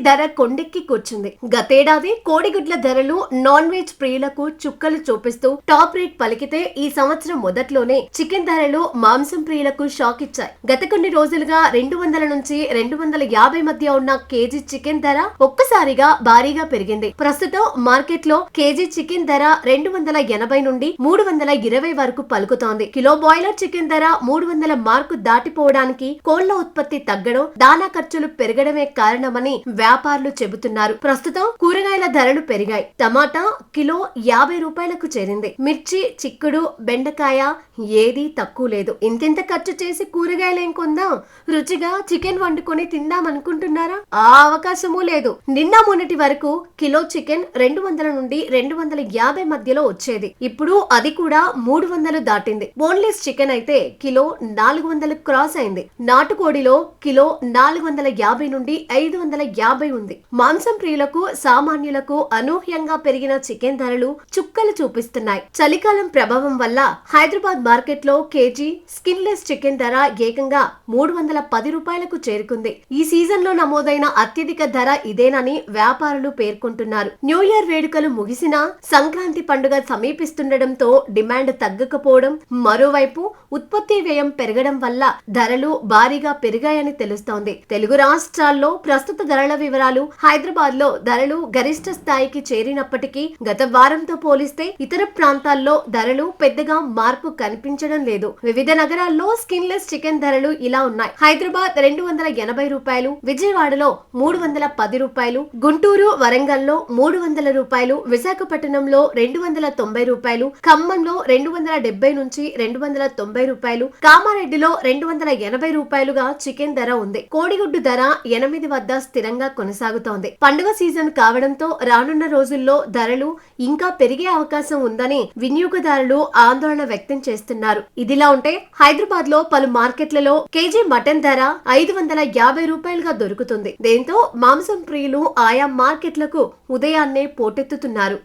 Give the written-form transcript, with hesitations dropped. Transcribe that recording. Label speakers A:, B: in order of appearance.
A: ధర కొండెక్కి కూర్చుంది. గతేడాది కోడిగుడ్ల ధరలు నాన్ వెజ్ ప్రియులకు చుక్కలు చూపిస్తూ టాప్ రేట్ పలికితే ఈ సంవత్సరం మొదట్లోనే చికెన్ ధరలు మాంసం ప్రియులకు షాక్ ఇచ్చాయి. గత కొన్ని రోజులుగా 200 నుంచి 250 మధ్య ఉన్న కేజీ చికెన్ ధర ఒక్కసారిగా భారీగా పెరిగింది. ప్రస్తుతం మార్కెట్ లో కేజీ చికెన్ ధర 280 నుండి 320 వరకు పలుకుతోంది. కిలో బాయిలర్ చికెన్ ధర 300 మార్కు దాటిపోవడానికి కోళ్ల ఉత్పత్తి తగ్గడం, దానా ఖర్చులు పెరగడమే కారణమని వ్యాపారులు చెబుతున్నారు. ప్రస్తుతం కూరగాయల ధరలు పెరిగాయి. టమాటా కిలో 50 రూపాయలకు చేరింది. మిర్చి, చిక్కుడు, బెండకాయ ఏదీ తక్కువ లేదు. ఇంతింత ఖర్చు చేసి కూరగాయలేం కొందాం, రుచిగా చికెన్ వండుకొని తిందాం అనుకుంటున్నారా? ఆ అవకాశమూ లేదు. నిన్న మొన్నటి వరకు కిలో చికెన్ 200 నుండి 250 మధ్యలో వచ్చేది. ఇప్పుడు అది కూడా 300 దాటింది. బోన్లెస్ చికెన్ అయితే కిలో 400 క్రాస్ అయింది. నాటుకోడిలో కిలో 450 నుండి 550 ఉంది. మాంసం ప్రియులకు, సామాన్యులకు అనూహ్యంగా పెరిగిన చికెన్ ధరలు చుక్కలు చూపిస్తున్నాయి. చలికాలం ప్రభావం వల్ల హైదరాబాద్ మార్కెట్ లో కేజీ స్కిన్లెస్ చికెన్ ధర ఏకంగా 310 రూపాయలకు చేరుకుంది. ఈ సీజన్ లో నమోదైన అత్యధిక ధర ఇదేనని వ్యాపారులు పేర్కొంటున్నారు. న్యూ ఇయర్ వేడుకలు ముగిసినా సంక్రాంతి పండుగ సమీపిస్తుండటంతో డిమాండ్ తగ్గకపోవడం, మరోవైపు ఉత్పత్తి వ్యయం పెరగడం వల్ల ధరలు భారీగా పెరిగాయని తెలుస్తోంది. తెలుగు రాష్ట్రాల్లో ప్రస్తుత ధరల వివరాలు. హైదరాబాద్ లో ధరలు గరిష్ట స్థాయికి చేరినప్పటికీ గత వారంతో పోలిస్తే ఇతర ప్రాంతాల్లో ధరలు పెద్దగా మార్పు కనిపించడం లేదు. వివిధ నగరాల్లో స్కిన్లెస్ చికెన్ ధరలు ఇలా ఉన్నాయి. హైదరాబాద్ 280 రూపాయలు, విజయవాడలో 310 రూపాయలు, గుంటూరు, వరంగల్లో 300 రూపాయలు, విశాఖపట్నంలో 290 రూపాయలు, ఖమ్మంలో 270 నుంచి 290 రూపాయలు, కామారెడ్డిలో 280 రూపాయలుగా చికెన్ ధర ఉంది. కోడిగుడ్డు ధర 8 వద్ద స్థిరంగా కొనసాగుతోంది. పండుగ సీజన్ కావడంతో రానున్న రోజుల్లో ధరలు ఇంకా పెరిగే అవకాశం ఉందని వినియోగదారులు ఆందోళన వ్యక్తం చేస్తున్నారు. ఇదిలా ఉంటే హైదరాబాద్ లో పలు మార్కెట్లలో కేజీ మటన్ ధర 550 రూపాయలుగా దొరుకుతుంది. దీంతో మాంసం ప్రియులు ఆయా మార్కెట్లకు ఉదయాన్నే పోటెత్తుతున్నారు.